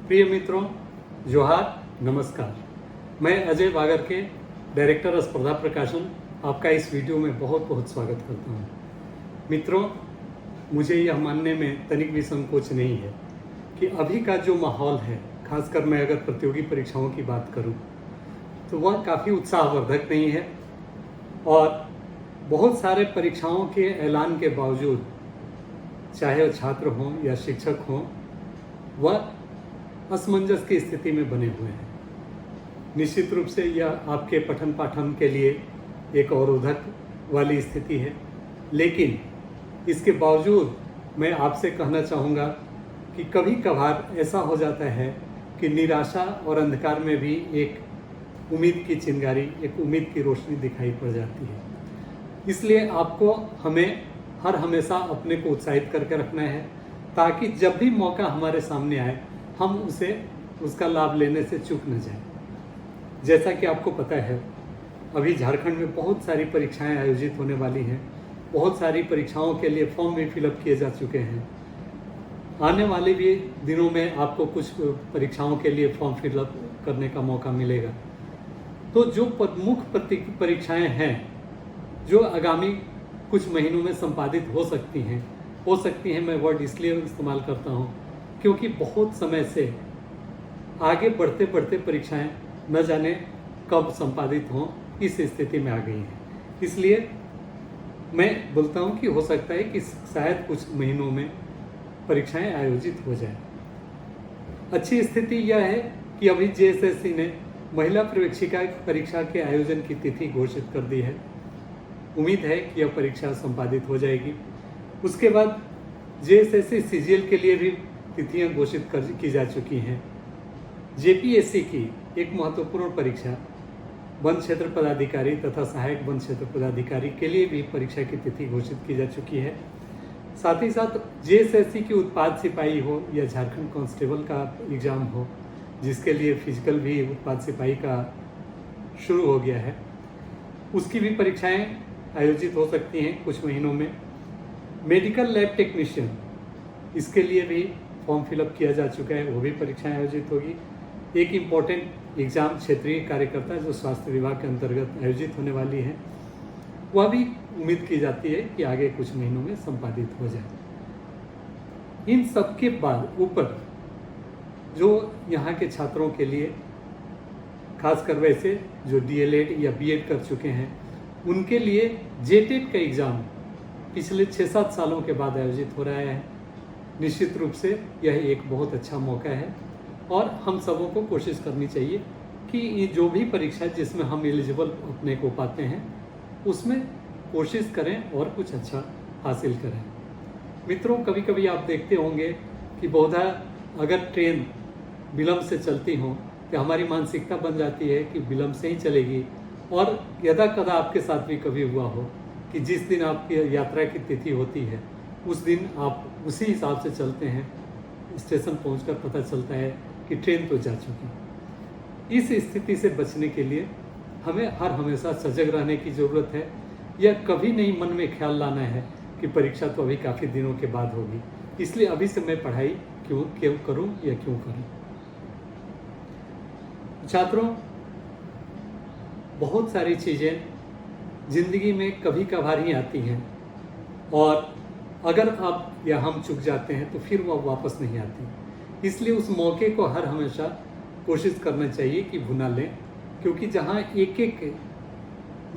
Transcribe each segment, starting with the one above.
प्रिय मित्रों, जोहार, नमस्कार। मैं अजय बागर के डायरेक्टर स्पर्धा प्रकाशन आपका इस वीडियो में बहुत बहुत स्वागत करता हूं। मित्रों, मुझे यह मानने में तनिक भी संकोच नहीं है कि अभी का जो माहौल है, खासकर मैं अगर प्रतियोगी परीक्षाओं की बात करूं, तो वह काफ़ी उत्साहवर्धक नहीं है और बहुत सारे परीक्षाओं के ऐलान के बावजूद, चाहे वो छात्र हों या शिक्षक हों, वह असमंजस की स्थिति में बने हुए हैं। निश्चित रूप से यह आपके पठन पाठन के लिए एक अवरोधक वाली स्थिति है, लेकिन इसके बावजूद मैं आपसे कहना चाहूँगा कि कभी कभार ऐसा हो जाता है कि निराशा और अंधकार में भी एक उम्मीद की चिंगारी, एक उम्मीद की रोशनी दिखाई पड़ जाती है। इसलिए आपको हमें हर हमेशा अपने को उत्साहित करके रखना है, ताकि जब भी मौका हमारे सामने आए हम उसका लाभ लेने से चूक न जाए। जैसा कि आपको पता है, अभी झारखंड में बहुत सारी परीक्षाएं आयोजित होने वाली हैं। बहुत सारी परीक्षाओं के लिए फॉर्म भी फिलअप किए जा चुके हैं। आने वाले भी दिनों में आपको कुछ परीक्षाओं के लिए फॉर्म फिलअप करने का मौका मिलेगा। तो जो मुख्य परीक्षाएं हैं जो आगामी कुछ महीनों में संपादित हो सकती हैं, मैं वर्ड इसलिए इस्तेमाल करता हूं क्योंकि बहुत समय से आगे बढ़ते बढ़ते परीक्षाएं न जाने कब संपादित हों, इस स्थिति में आ गई हैं। इसलिए मैं बोलता हूं कि हो सकता है कि शायद कुछ महीनों में परीक्षाएं आयोजित हो जाए। अच्छी स्थिति यह है कि अभी जेएसएससी ने महिला प्रवेशिका परीक्षा के आयोजन की तिथि घोषित कर दी है। उम्मीद है कि यह परीक्षा संपादित हो जाएगी। उसके बाद जेएसएससी सीजीएल के लिए भी तिथियां घोषित की जा चुकी हैं। जेपीएससी की एक महत्वपूर्ण परीक्षा वन क्षेत्र पदाधिकारी तथा सहायक वन क्षेत्र पदाधिकारी के लिए भी परीक्षा की तिथि घोषित की जा चुकी है। साथ ही साथ जेएसएससी की उत्पाद सिपाही हो या झारखंड कांस्टेबल का एग्ज़ाम हो, जिसके लिए फिजिकल भी उत्पाद सिपाही का शुरू हो गया है, उसकी भी परीक्षाएं आयोजित हो सकती हैं कुछ महीनों में। मेडिकल लैब टेक्नीशियन, इसके लिए भी फॉर्म फिलअप किया जा चुका है, वो भी परीक्षाएं आयोजित होगी। एक इम्पॉर्टेंट एग्ज़ाम क्षेत्रीय कार्यकर्ता जो स्वास्थ्य विभाग के अंतर्गत आयोजित होने वाली है, वह भी उम्मीद की जाती है कि आगे कुछ महीनों में संपादित हो जाए। इन सब के बाद ऊपर जो यहाँ के छात्रों के लिए, खासकर वैसे जो डीएलएड या बीएड कर चुके हैं, उनके लिए जेटेट का एग्ज़ाम पिछले 6-7 सालों के बाद आयोजित हो रहा है। निश्चित रूप से यह एक बहुत अच्छा मौका है और हम सबों को कोशिश करनी चाहिए कि ये जो भी परीक्षा जिसमें हम एलिजिबल अपने को पाते हैं, उसमें कोशिश करें और कुछ अच्छा हासिल करें। मित्रों, कभी कभी आप देखते होंगे कि बहुधा अगर ट्रेन विलम्ब से चलती हो तो हमारी मानसिकता बन जाती है कि विलम्ब से ही चलेगी, और यदा कदा आपके साथ भी कभी हुआ हो कि जिस दिन आपकी यात्रा की तिथि होती है उस दिन आप उसी हिसाब से चलते हैं। स्टेशन पहुंचकर पता चलता है कि ट्रेन तो जा चुकी। इस स्थिति से बचने के लिए हमें हर हमेशा सजग रहने की ज़रूरत है। यह कभी नहीं मन में ख्याल लाना है कि परीक्षा तो अभी काफ़ी दिनों के बाद होगी, इसलिए अभी से मैं पढ़ाई क्यों करूं या क्यों करूं। छात्रों, बहुत सारी चीज़ें ज़िंदगी में कभी कभार ही आती हैं और अगर आप या हम चूक जाते हैं तो फिर वह वापस नहीं आती। इसलिए उस मौके को हर हमेशा कोशिश करना चाहिए कि भुना लें, क्योंकि जहाँ एक एक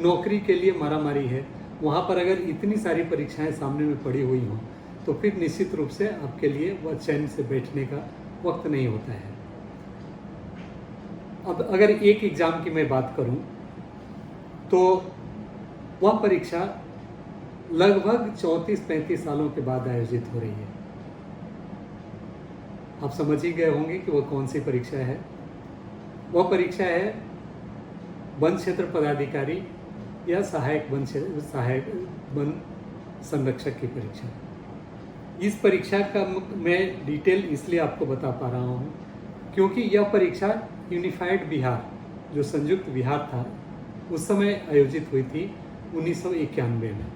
नौकरी के लिए मारामारी है, वहाँ पर अगर इतनी सारी परीक्षाएं सामने में पड़ी हुई हों तो फिर निश्चित रूप से आपके लिए वह चैन से बैठने का वक्त नहीं होता है। अब अगर एक एग्ज़ाम की मैं बात करूं तो वह परीक्षा लगभग 34-35 सालों के बाद आयोजित हो रही है। आप समझ ही गए होंगे कि वह कौन सी परीक्षा है। वह परीक्षा है वन क्षेत्र पदाधिकारी या सहायक वन संरक्षक की परीक्षा। इस परीक्षा का मैं डिटेल इसलिए आपको बता पा रहा हूँ क्योंकि यह परीक्षा यूनिफाइड बिहार, जो संयुक्त बिहार था, उस समय आयोजित हुई थी 1991 में।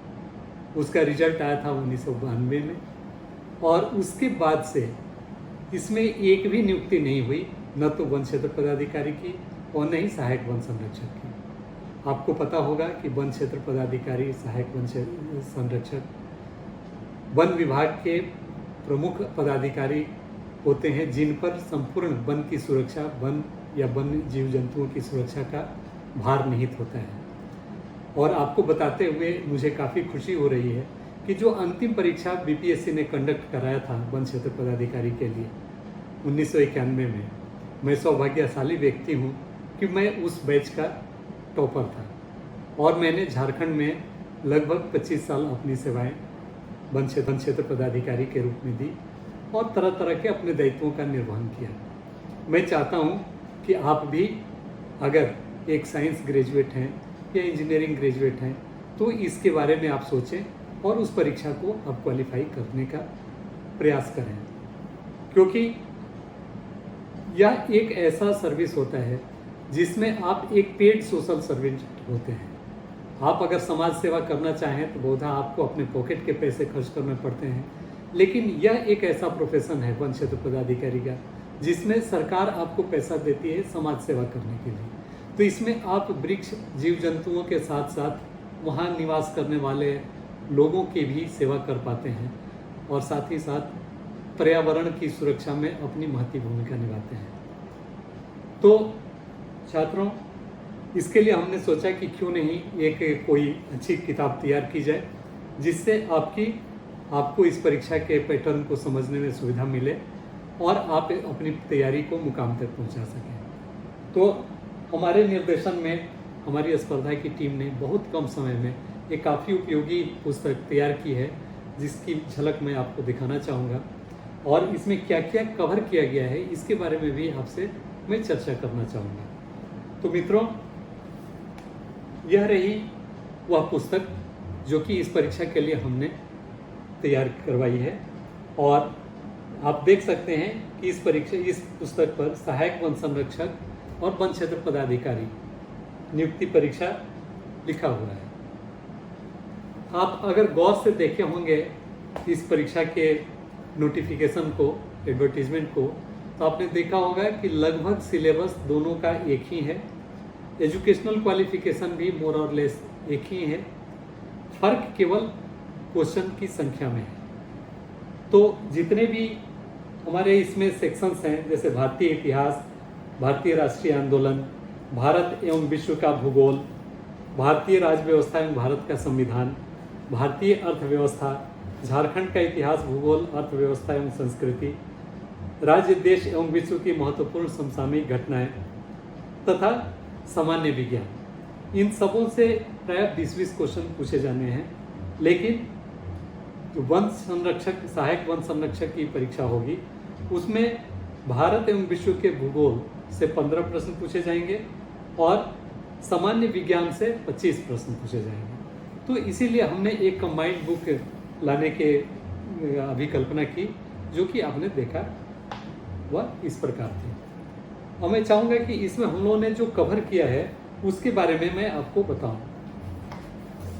उसका रिजल्ट आया था 1992 में, और उसके बाद से इसमें एक भी नियुक्ति नहीं हुई, न तो वन क्षेत्र पदाधिकारी की और न ही सहायक वन संरक्षक की। आपको पता होगा कि वन क्षेत्र पदाधिकारी, सहायक वन संरक्षक वन विभाग के प्रमुख पदाधिकारी होते हैं, जिन पर संपूर्ण वन की सुरक्षा, वन या वन जीव जंतुओं की सुरक्षा का भार निहित होता है। और आपको बताते हुए मुझे काफ़ी खुशी हो रही है कि जो अंतिम परीक्षा बीपीएससी ने कंडक्ट कराया था वन क्षेत्र पदाधिकारी के लिए 1991 में, मैं सौभाग्यशाली व्यक्ति हूँ कि मैं उस बैच का टॉपर था और मैंने झारखंड में लगभग 25 साल अपनी सेवाएं वन क्षेत्र पदाधिकारी के रूप में दी और तरह तरह के अपने दायित्वों का निर्वहन किया। मैं चाहता हूं कि आप भी अगर एक साइंस ग्रेजुएट हैं या इंजीनियरिंग ग्रेजुएट हैं तो इसके बारे में आप सोचें और उस परीक्षा को आप क्वालिफाई करने का प्रयास करें, क्योंकि यह एक ऐसा सर्विस होता है जिसमें आप एक पेड सोशल सर्वेंट होते हैं। आप अगर समाज सेवा करना चाहें तो बहुधा आपको अपने पॉकेट के पैसे खर्च करने पड़ते हैं, लेकिन यह एक ऐसा प्रोफेशन है वन क्षेत्र पदाधिकारी का जिसमें सरकार आपको पैसा देती है समाज सेवा करने के लिए। तो इसमें आप वृक्ष, जीव जंतुओं के साथ साथ वहाँ निवास करने वाले लोगों की भी सेवा कर पाते हैं और साथ ही साथ पर्यावरण की सुरक्षा में अपनी महत्वपूर्ण भूमिका निभाते हैं। तो छात्रों, इसके लिए हमने सोचा कि क्यों नहीं एक कोई अच्छी किताब तैयार की जाए जिससे आपको इस परीक्षा के पैटर्न को समझने में सुविधा मिले और आप अपनी तैयारी को मुकाम तक पहुंचा सकें। तो हमारे निर्देशन में हमारी स्पर्धा की टीम ने बहुत कम समय में एक काफ़ी उपयोगी पुस्तक तैयार की है, जिसकी झलक मैं आपको दिखाना चाहूँगा और इसमें क्या क्या कवर किया गया है इसके बारे में भी आपसे मैं चर्चा करना चाहूँगा। तो मित्रों, यह रही वह पुस्तक जो कि इस परीक्षा के लिए हमने तैयार करवाई है और आप देख सकते हैं कि इस पुस्तक पर सहायक वन संरक्षक और वन क्षेत्र पदाधिकारी नियुक्ति परीक्षा लिखा हुआ है। आप अगर गौर से देखे होंगे इस परीक्षा के नोटिफिकेशन को, एडवर्टीजमेंट को, तो आपने देखा होगा कि लगभग सिलेबस दोनों का एक ही है, एजुकेशनल क्वालिफिकेशन भी मोर और लेस एक ही है, फर्क केवल क्वेश्चन की संख्या में है। तो जितने भी हमारे इसमें सेक्शंस हैं, जैसे भारतीय इतिहास, भारतीय राष्ट्रीय आंदोलन, भारत एवं विश्व का भूगोल, भारतीय राज्य व्यवस्था एवं भारत का संविधान, भारतीय अर्थव्यवस्था, झारखंड का इतिहास, भूगोल, अर्थव्यवस्था एवं संस्कृति, राज्य, देश एवं विश्व की महत्वपूर्ण समसामयिक घटनाएं तथा सामान्य विज्ञान, इन सबों से प्राय 20-20 क्वेश्चन पूछे जाने हैं। लेकिन जो वन संरक्षक, सहायक वन संरक्षक की परीक्षा होगी उसमें भारत एवं विश्व के भूगोल से 15 प्रश्न पूछे जाएंगे और सामान्य विज्ञान से 25 प्रश्न पूछे जाएंगे। तो इसीलिए हमने एक कंबाइंड बुक लाने के अभिकल्पना की, जो कि आपने देखा वह इस प्रकार थी। और मैं चाहूँगा कि इसमें हम लोगों ने जो कवर किया है उसके बारे में मैं आपको बताऊं।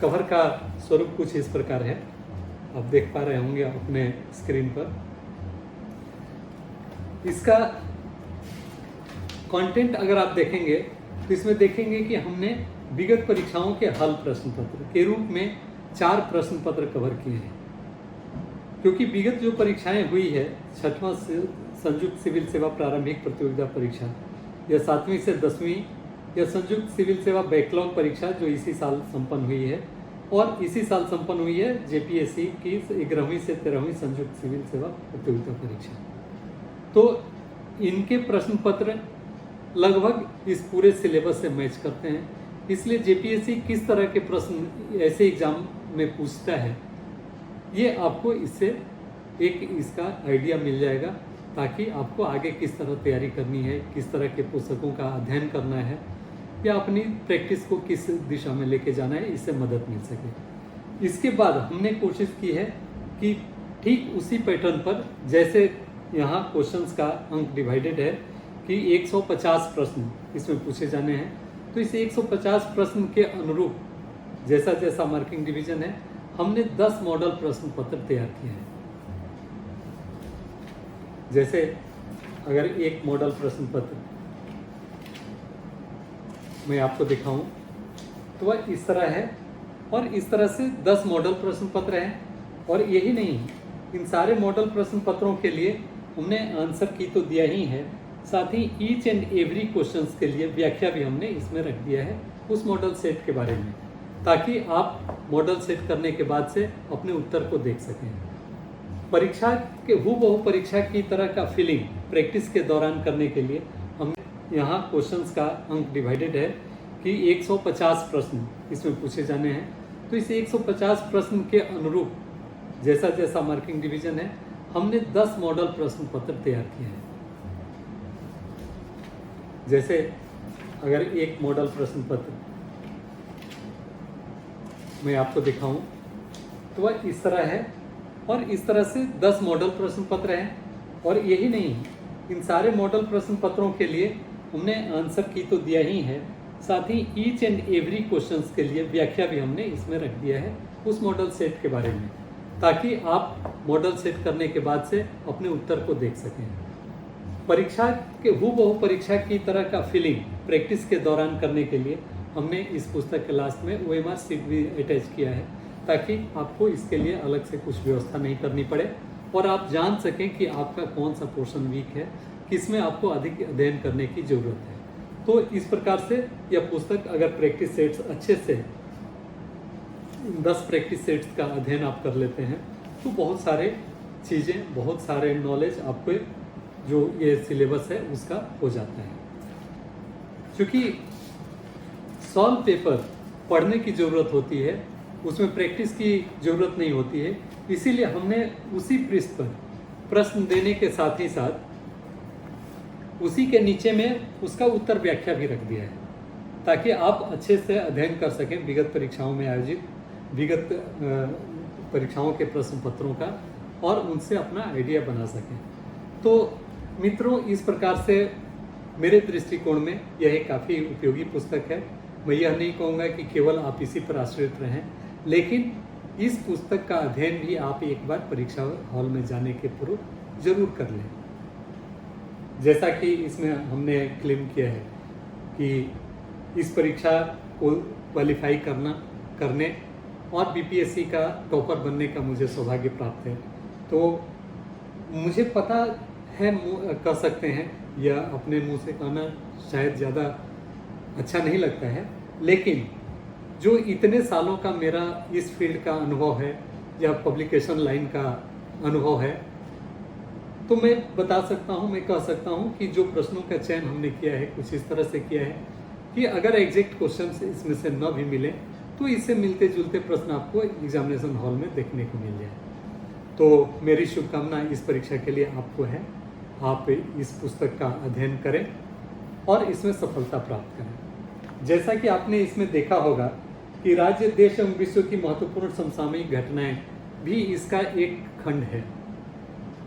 कवर का स्वरूप कुछ इस प्रकार है, आप देख पा रहे होंगे अपने स्क्रीन पर। इसका कंटेंट अगर आप देखेंगे तो इसमें देखेंगे कि हमने विगत परीक्षाओं के हल प्रश्न पत्र के रूप में 4 प्रश्न पत्र कवर किए हैं, क्योंकि विगत जो परीक्षाएं हुई है, 6वां संयुक्त सिविल सेवा प्रारंभिक प्रतियोगिता परीक्षा या 7वीं से 10वीं या संयुक्त सिविल सेवा बैकलॉग परीक्षा जो इसी साल संपन्न हुई है, और इसी साल संपन्न हुई है जेपीएससी की 11वीं से 13वीं संयुक्त सिविल सेवा प्रतियोगिता परीक्षा। तो इनके प्रश्न पत्र लगभग इस पूरे सिलेबस से मैच करते हैं, इसलिए जेपीएससी किस तरह के प्रश्न ऐसे एग्जाम में पूछता है ये आपको इससे एक इसका आइडिया मिल जाएगा, ताकि आपको आगे किस तरह तैयारी करनी है, किस तरह के पुस्तकों का अध्ययन करना है या अपनी प्रैक्टिस को किस दिशा में लेके जाना है, इससे मदद मिल सके। इसके बाद हमने कोशिश की है कि ठीक उसी पैटर्न पर, जैसे यहाँ क्वेश्चंस का अंक डिवाइडेड है कि 150 प्रश्न इसमें पूछे जाने हैं, तो इस 150 प्रश्न के अनुरूप जैसा जैसा मार्किंग डिवीजन है, हमने 10 मॉडल प्रश्न पत्र तैयार किए हैं। जैसे अगर एक मॉडल प्रश्न पत्र मैं आपको दिखाऊं तो वह इस तरह है, और इस तरह से 10 मॉडल प्रश्न पत्र हैं। और यही नहीं, इन सारे मॉडल प्रश्न पत्रों के लिए हमने आंसर की तो दिया ही है, साथ ही ईच एंड एवरी क्वेश्चंस के लिए व्याख्या भी हमने इसमें रख दिया है उस मॉडल सेट के बारे में, ताकि आप मॉडल सेट करने के बाद से अपने उत्तर को देख सकें। परीक्षा के हूबहू परीक्षा की तरह का फीलिंग प्रैक्टिस के दौरान करने के लिए हमने यहाँ क्वेश्चंस का अंक डिवाइडेड है कि 150 प्रश्न इसमें पूछे जाने हैं। तो इस 150 प्रश्न के अनुरूप जैसा जैसा मार्किंग डिवीजन है, हमने 10 मॉडल प्रश्न पत्र तैयार किए हैं। जैसे अगर एक मॉडल प्रश्न पत्र मैं आपको दिखाऊं तो वह इस तरह है, और इस तरह से 10 मॉडल प्रश्न पत्र हैं। और यही नहीं, इन सारे मॉडल प्रश्न पत्रों के लिए हमने आंसर की तो दिया ही है, साथ ही ईच एंड एवरी क्वेश्चंस के लिए व्याख्या भी हमने इसमें रख दिया है उस मॉडल सेट के बारे में, ताकि आप मॉडल सेट करने के बाद से अपने उत्तर को देख सकें। परीक्षा के हूबहू परीक्षा की तरह का फीलिंग प्रैक्टिस के दौरान करने के लिए हमने इस पुस्तक के लास्ट में OMR शीट भी अटैच किया है, ताकि आपको इसके लिए अलग से कुछ व्यवस्था नहीं करनी पड़े और आप जान सकें कि आपका कौन सा पोर्शन वीक है, किसमें आपको अधिक अध्ययन करने की ज़रूरत है। तो इस प्रकार से यह पुस्तक, अगर प्रैक्टिस सेट्स अच्छे से 10 प्रैक्टिस सेट्स का अध्ययन आप कर लेते हैं तो बहुत सारे चीज़ें, बहुत सारे नॉलेज आपको जो ये सिलेबस है उसका हो जाता है। क्योंकि सॉल्व पेपर पढ़ने की ज़रूरत होती है, उसमें प्रैक्टिस की ज़रूरत नहीं होती है, इसीलिए हमने उसी पृष्ठ पर प्रश्न देने के साथ ही साथ उसी के नीचे में उसका उत्तर व्याख्या भी रख दिया है, ताकि आप अच्छे से अध्ययन कर सकें विगत परीक्षाओं में आयोजित विगत परीक्षाओं के प्रश्न पत्रों का, और उनसे अपना आइडिया बना सकें। तो मित्रों, इस प्रकार से मेरे दृष्टिकोण में यह एक काफ़ी उपयोगी पुस्तक है। मैं यह नहीं कहूँगा कि केवल आप इसी पर आश्रित रहें, लेकिन इस पुस्तक का अध्ययन भी आप एक बार परीक्षा हॉल में जाने के पूर्व जरूर कर लें। जैसा कि इसमें हमने क्लेम किया है कि इस परीक्षा को क्वालिफाई करने और बीपीएससी का टॉपर बनने का मुझे सौभाग्य प्राप्त है। तो मुझे पता है, कह सकते हैं, यह अपने मुंह से कहना शायद ज़्यादा अच्छा नहीं लगता है, लेकिन जो इतने सालों का मेरा इस फील्ड का अनुभव है या पब्लिकेशन लाइन का अनुभव है, तो मैं बता सकता हूँ, मैं कह सकता हूँ कि जो प्रश्नों का चयन हमने किया है कुछ इस तरह से किया है कि अगर एग्जैक्ट क्वेश्चन इसमें से न भी मिले तो इससे मिलते जुलते प्रश्न आपको एग्जामिनेशन हॉल में देखने को मिल जाए। तो मेरी शुभकामना इस परीक्षा के लिए आपको है, आप इस पुस्तक का अध्ययन करें और इसमें सफलता प्राप्त करें। जैसा कि आपने इसमें देखा होगा कि राज्य, देश एवं विश्व की महत्वपूर्ण समसामयिक घटनाएं भी इसका एक खंड है।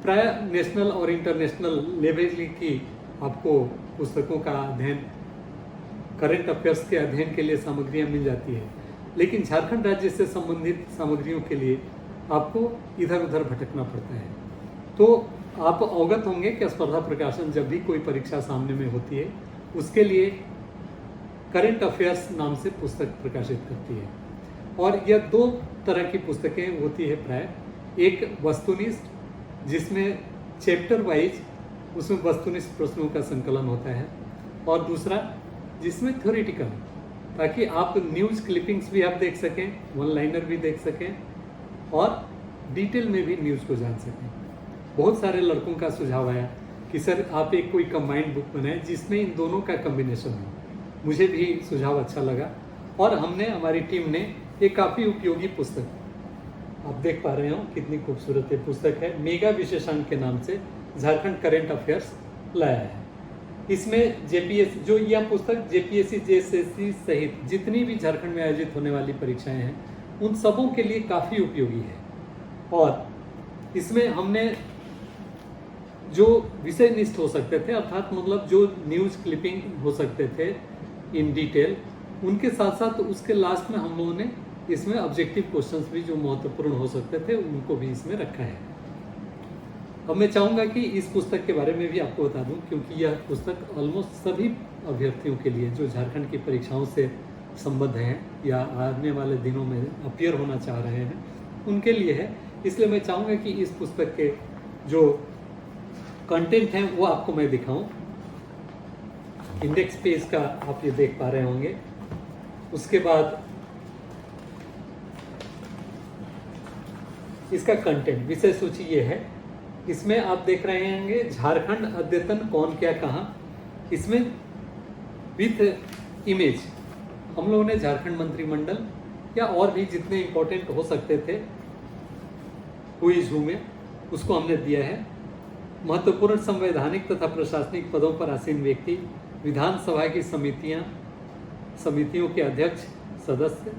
प्राय नेशनल और इंटरनेशनल लेवल की आपको पुस्तकों का अध्ययन, करंट अफेयर्स के अध्ययन के लिए सामग्रियां मिल जाती है, लेकिन झारखंड राज्य से संबंधित सामग्रियों के लिए आपको इधर उधर भटकना पड़ता है। तो आप अवगत होंगे कि स्पर्धा प्रकाशन जब भी कोई परीक्षा सामने में होती है उसके लिए करंट अफेयर्स नाम से पुस्तक प्रकाशित करती है, और यह 2 तरह की पुस्तकें होती है प्राय। एक वस्तुनिष्ठ, जिसमें चैप्टर वाइज उसमें वस्तुनिष्ठ प्रश्नों का संकलन होता है, और दूसरा जिसमें थ्योरेटिकल, ताकि आप न्यूज़ क्लिपिंग्स भी आप देख सकें, वन लाइनर भी देख सकें और डिटेल में भी न्यूज़ को जान सकें। बहुत सारे लड़कों का सुझाव आया कि सर आप एक कोई कंबाइंड बुक बनाएं जिसमें इन दोनों का कम्बिनेशन हो। मुझे भी सुझाव अच्छा लगा और हमने, हमारी टीम ने एक काफ़ी उपयोगी पुस्तक, आप देख पा रहे हो कितनी खूबसूरत ये पुस्तक है, मेगा विशेषांक के नाम से झारखंड करंट अफेयर्स लाया है। इसमें जेपीएससी, जो यह पुस्तक जेपीएससी, जेएसएससी सहित जितनी भी झारखंड में आयोजित होने वाली परीक्षाएं हैं उन सबों के लिए काफ़ी उपयोगी है। और इसमें हमने जो विषय निष्ठ हो सकते थे, अर्थात मतलब जो न्यूज़ क्लिपिंग हो सकते थे इन डिटेल, उनके साथ साथ उसके लास्ट में हम लोगों ने इसमें ऑब्जेक्टिव क्वेश्चंस भी जो महत्वपूर्ण हो सकते थे उनको भी इसमें रखा है। अब मैं चाहूँगा कि इस पुस्तक के बारे में भी आपको बता दूं, क्योंकि यह पुस्तक ऑलमोस्ट सभी अभ्यर्थियों के लिए जो झारखंड की परीक्षाओं से संबद्ध हैं या आने वाले दिनों में अपीयर होना चाह रहे हैं उनके लिए है। इसलिए मैं चाहूँगा कि इस पुस्तक के जो कंटेंट हैं वो आपको मैं दिखाऊं। इंडेक्स पेज का आप ये देख पा रहे होंगे। उसके बाद इसका कंटेंट विषय सूची ये है। इसमें आप देख रहे होंगे झारखंड अद्यतन कौन क्या कहाँ। इसमें विथ इमेज हम लोगों ने झारखंड मंत्रिमंडल या और भी जितने इंपॉर्टेंट हो सकते थे हु इज हू में उसको हमने दिया है। महत्वपूर्ण संवैधानिक तथा प्रशासनिक पदों पर आसीन व्यक्ति, विधानसभा की समितियों के अध्यक्ष सदस्य,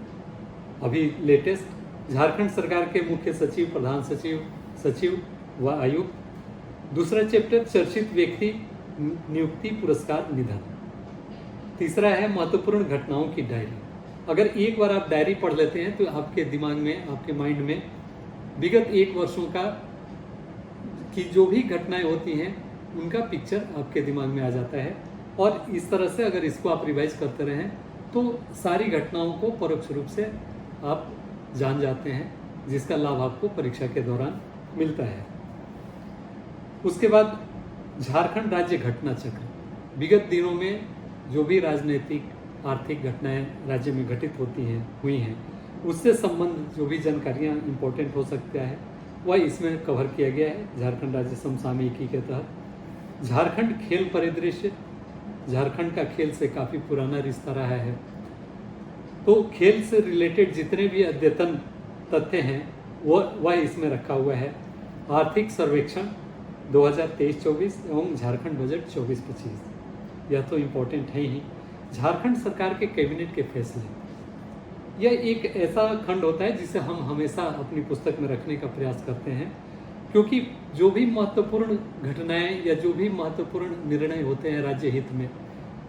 अभी लेटेस्ट झारखंड सरकार के मुख्य सचिव, प्रधान सचिव, सचिव व आयुक्त। दूसरा चैप्टर चर्चित व्यक्ति, नियुक्ति, पुरस्कार, निधन। तीसरा है महत्वपूर्ण घटनाओं की डायरी। अगर एक बार आप डायरी पढ़ लेते हैं तो आपके दिमाग में, आपके माइंड में विगत 1 वर्षों का की जो भी घटनाएं होती हैं उनका पिक्चर आपके दिमाग में आ जाता है। और इस तरह से अगर इसको आप रिवाइज करते रहें तो सारी घटनाओं को परोक्ष रूप से आप जान जाते हैं, जिसका लाभ आपको परीक्षा के दौरान मिलता है। उसके बाद झारखंड राज्य घटना चक्र। विगत दिनों में जो भी राजनीतिक आर्थिक घटनाएं राज्य में घटित हुई हैं उससे संबंध जो भी जानकारियां इंपॉर्टेंट हो सकता है वह इसमें कवर किया गया है झारखंड राज्य समसामयिकी के तहत। झारखंड खेल परिदृश्य, झारखंड का खेल से काफ़ी पुराना रिश्ता रहा है, तो खेल से रिलेटेड जितने भी अद्यतन तथ्य हैं वह इसमें रखा हुआ है। आर्थिक सर्वेक्षण 2023-24 एवं झारखंड बजट 24-25, यह तो इम्पोर्टेंट है ही। झारखंड सरकार के कैबिनेट के फैसले, यह एक ऐसा खंड होता है जिसे हम हमेशा अपनी पुस्तक में रखने का प्रयास करते हैं, क्योंकि जो भी महत्वपूर्ण घटनाएं या जो भी महत्वपूर्ण निर्णय होते हैं राज्य हित में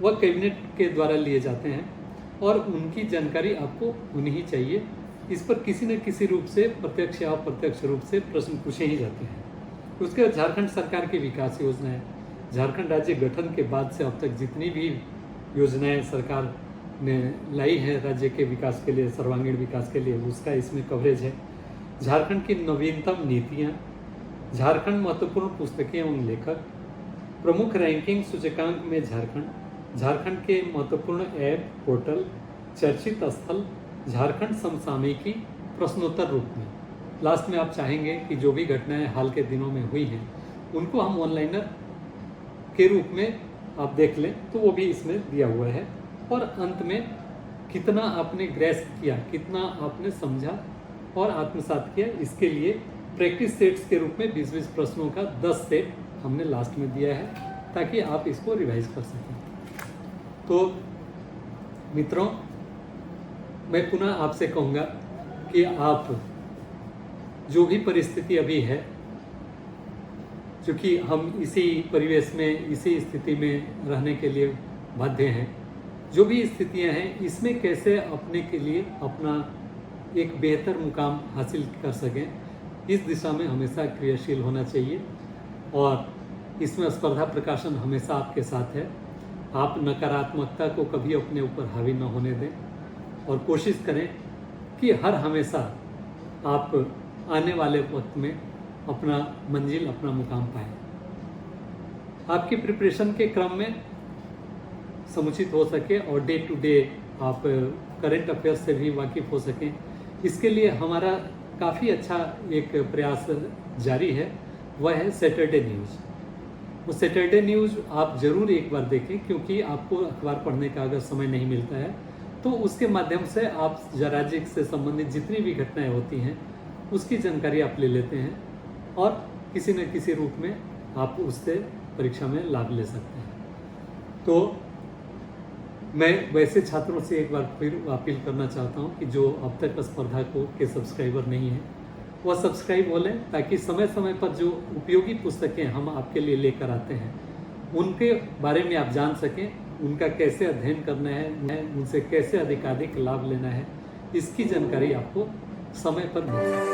वह कैबिनेट के द्वारा लिए जाते हैं और उनकी जानकारी आपको होनी ही चाहिए। इस पर किसी न किसी रूप से प्रत्यक्ष या अप्रत्यक्ष रूप से प्रश्न पूछे ही जाते हैं। उसके बाद झारखंड सरकार की विकास योजनाएं, झारखंड राज्य गठन के बाद से अब तक जितनी भी योजनाएं सरकार ने लाई है राज्य के विकास के लिए, सर्वांगीण विकास के लिए, उसका इसमें कवरेज है। झारखंड की नवीनतम नीतियाँ, झारखंड महत्वपूर्ण पुस्तकें एवं लेखक, प्रमुख रैंकिंग सूचकांक में झारखंड, झारखंड के महत्वपूर्ण ऐप पोर्टल, चर्चित स्थल, झारखंड समसामयिकी प्रश्नोत्तर रूप में। लास्ट में आप चाहेंगे कि जो भी घटनाएं हाल के दिनों में हुई हैं उनको हम ऑनलाइनर के रूप में आप देख लें तो वो भी इसमें दिया हुआ है। और अंत में कितना आपने ग्रेस्प किया, कितना आपने समझा और आत्मसात किया, इसके लिए प्रैक्टिस सेट्स के रूप में 20-20 प्रश्नों का 10 सेट हमने लास्ट में दिया है ताकि आप इसको रिवाइज कर सकें। तो मित्रों, मैं पुनः आपसे कहूँगा कि आप जो भी परिस्थिति अभी है, क्योंकि हम इसी परिवेश में, इसी स्थिति में रहने के लिए बाध्य हैं, जो भी स्थितियां हैं इसमें कैसे अपने के लिए अपना एक बेहतर मुकाम हासिल कर सकें, इस दिशा में हमेशा क्रियाशील होना चाहिए। और इसमें स्पर्धा प्रकाशन हमेशा आपके साथ है। आप नकारात्मकता को कभी अपने ऊपर हावी न होने दें और कोशिश करें कि हर हमेशा आप आने वाले वक्त में अपना मंजिल, अपना मुकाम पाएं। आपकी प्रिपरेशन के क्रम में समुचित हो सके और डे टू डे आप करंट अफेयर्स से भी वाकिफ़ हो सकें, इसके लिए हमारा काफ़ी अच्छा एक प्रयास जारी है, वह है सैटरडे न्यूज़। वो सैटरडे न्यूज़ आप ज़रूर एक बार देखें, क्योंकि आपको अखबार पढ़ने का अगर समय नहीं मिलता है तो उसके माध्यम से आप राज्य से संबंधित जितनी भी घटनाएं होती हैं उसकी जानकारी आप ले लेते हैं और किसी न किसी रूप में आप उससे परीक्षा में लाभ ले सकते हैं। तो मैं वैसे छात्रों से एक बार फिर अपील करना चाहता हूं कि जो अब तक स्पर्धा के सब्सक्राइबर नहीं हैं वह सब्सक्राइब हो लें, ताकि समय समय पर जो उपयोगी पुस्तकें हम आपके लिए लेकर आते हैं उनके बारे में आप जान सकें, उनका कैसे अध्ययन करना है, उनसे कैसे अधिकाधिक लाभ लेना है, इसकी जानकारी आपको समय पर मिल सके।